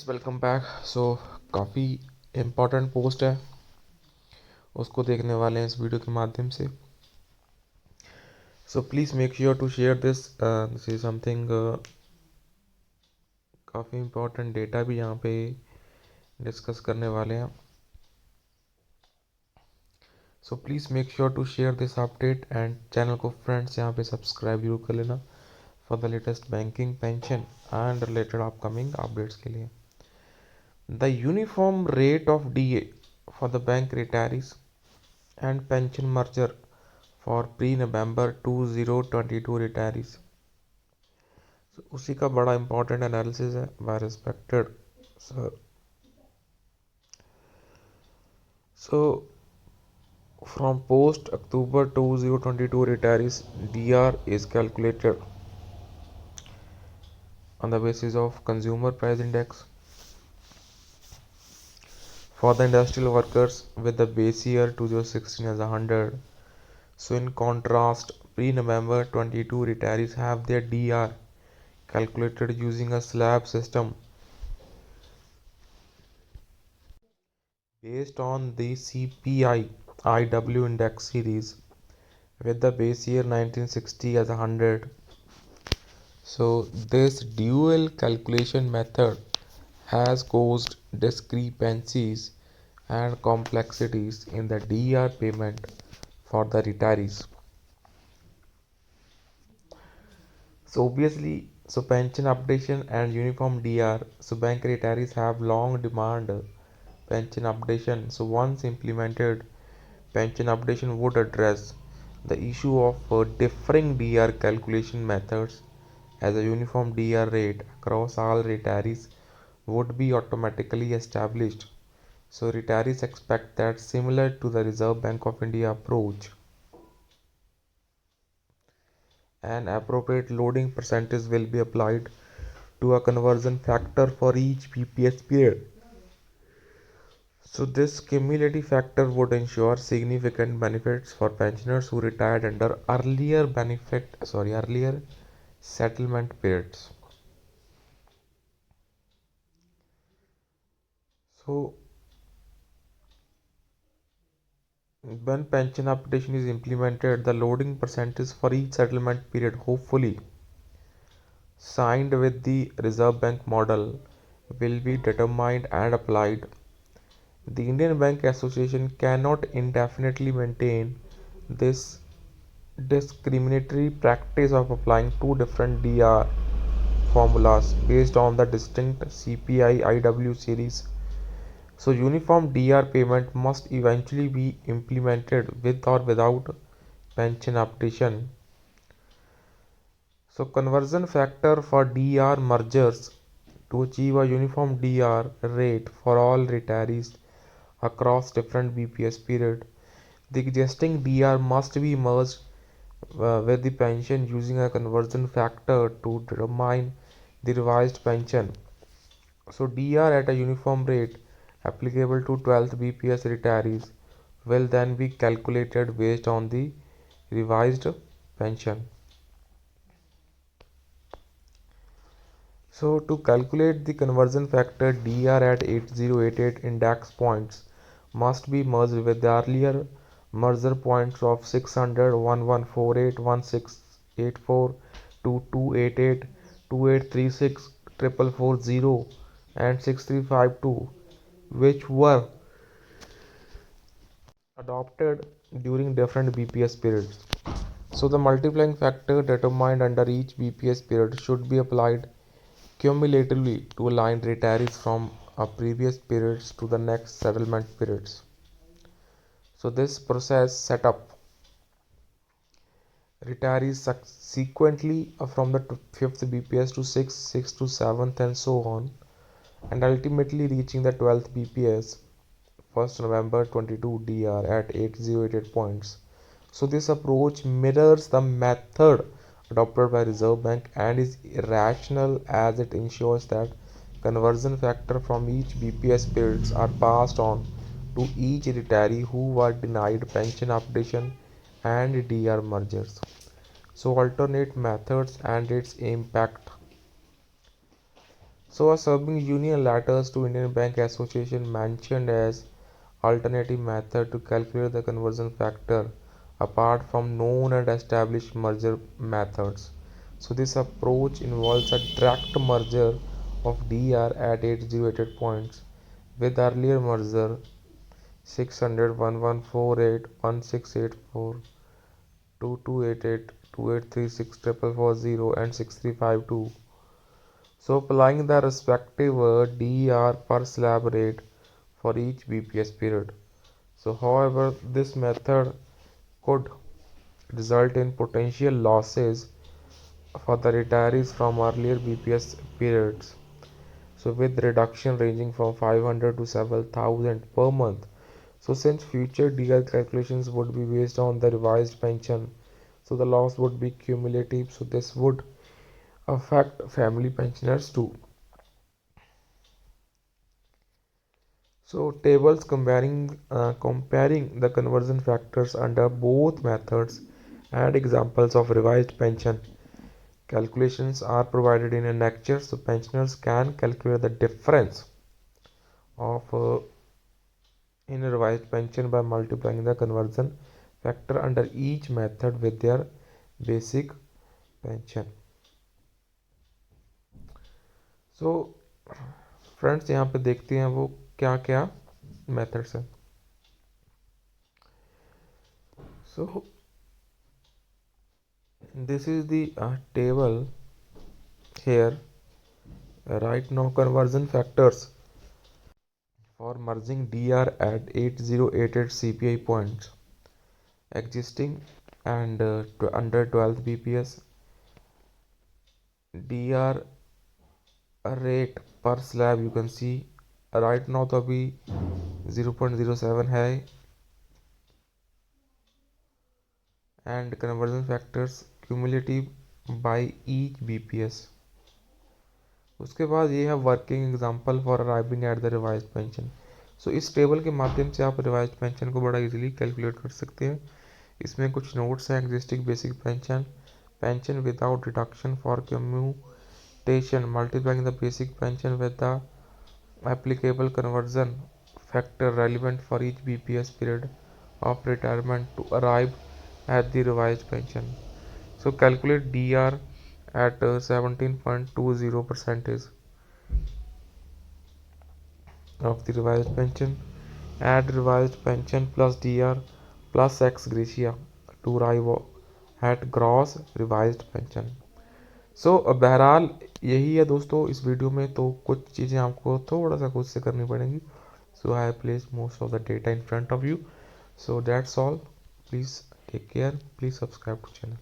Welcome back. काफ़ी important post है, उसको देखने वाले हैं इस वीडियो के माध्यम से। Please make sure to share this is something काफ़ी इम्पोर्टेंट डेटा भी यहाँ पे डिस्कस करने वाले हैं। Please make sure to share this update and channel को फ्रेंड्स यहाँ पे सब्सक्राइब जरूर कर लेना for the latest banking, pension and related upcoming updates के लिए। The uniform rate of DA for the bank retirees and pension merger for pre-November 2022 retirees। उसी का बड़ा इंपॉर्टेंट एनालिसिस है by respected sir. So from post October 2022 retirees, DR is calculated on the basis of consumer price index for the industrial workers with the base year 2016 as 100. So in contrast, pre-November 22 retirees have their DR calculated using a slab system based on the CPI IW index series with the base year 1960 as 100. So this dual calculation method has caused discrepancies and complexities in the DR payment for the retirees. Obviously, pension updation and uniform DR. Bank retirees have long demanded pension updation. Once implemented, pension updation would address the issue of differing DR calculation methods, as a uniform DR rate across all retirees would be automatically established. Retirees expect that, similar to the Reserve Bank of India approach, an appropriate loading percentage will be applied to a conversion factor for each BPS period. This cumulative factor would ensure significant benefits for pensioners who retired under earlier settlement periods. So when pension updation is implemented, the loading percentage for each settlement period, hopefully signed with the Reserve Bank model, will be determined and applied. The Indian Bank Association cannot indefinitely maintain this discriminatory practice of applying two different DR formulas based on the distinct CPI IW series. Uniform DR payment must eventually be implemented with or without pension updation. Conversion factor for DR mergers to achieve a uniform DR rate for all retirees across different BPS period. The existing DR must be merged with the pension using a conversion factor to determine the revised pension. DR at a uniform rate applicable to 12th BPS retirees will then be calculated based on the revised pension. To calculate the conversion factor, DR at 8088 index points must be merged with the earlier merger points of 600, 1148, 1684, 2288, 2836, 4440 and 6352, which were adopted during different BPS periods. The multiplying factor determined under each BPS period should be applied cumulatively to align retirees from a previous periods to the next settlement periods. This process set up retirees subsequently from the 5th BPS to 6th, 6th to 7th and so on, and ultimately reaching the 12th BPS 1st November 22 DR at 8088 points. This approach mirrors the method adopted by Reserve Bank and is rational, as it ensures that conversion factor from each BPS periods are passed on to each retiree who were denied pension updation and DR mergers. Alternate methods and its impact. So a serving union letters to Indian Bank Association mentioned as alternative method to calculate the conversion factor apart from known and established merger methods. So this approach involves a direct merger of DR at 8088 points with earlier merger 600 1148 1684 2288 2836 4440 and 6352. So applying the respective DER per slab rate for each BPS period. So however, this method could result in potential losses for the retirees from earlier BPS periods. So with reduction ranging from 500 to several thousand per month. So since future DER calculations would be based on the revised pension, so the loss would be cumulative. So this would affect family pensioners too. So tables comparing the conversion factors under both methods and examples of revised pension calculations are provided in annexure, so pensioners can calculate the difference of in a revised pension by multiplying the conversion factor under each method with their basic pension. So friends यहाँ पे देखते हैं वो क्या क्या methods हैं. So this is the table here. Right now conversion factors for merging DR at 8088 CPI points existing and under 12 BPS. DR rate per slab you can see right now तो अभी 0.07 है and conversion factors cumulative by each BPS. उसके बाद ये है working example for arriving at the revised pension. So इस table के माध्यम से आप रिवाइज्ड पेंशन को बड़ा इजीली कैलकुलेट कर सकते हैं. इसमें कुछ नोट्स हैं. Existing basic pension, pension without deduction for commutation, multiplying the basic pension with the applicable conversion factor relevant for each BPS period of retirement to arrive at the revised pension. So calculate DR at 17.20% of the revised pension. Add revised pension plus DR plus ex gratia to arrive at gross revised pension. सो बहरहाल यही है दोस्तों इस video में. तो कुछ चीज़ें आपको थोड़ा सा खुद से करनी पड़ेंगी. So I place most of the data in front of you. So that's all. Please take care. Please subscribe to channel.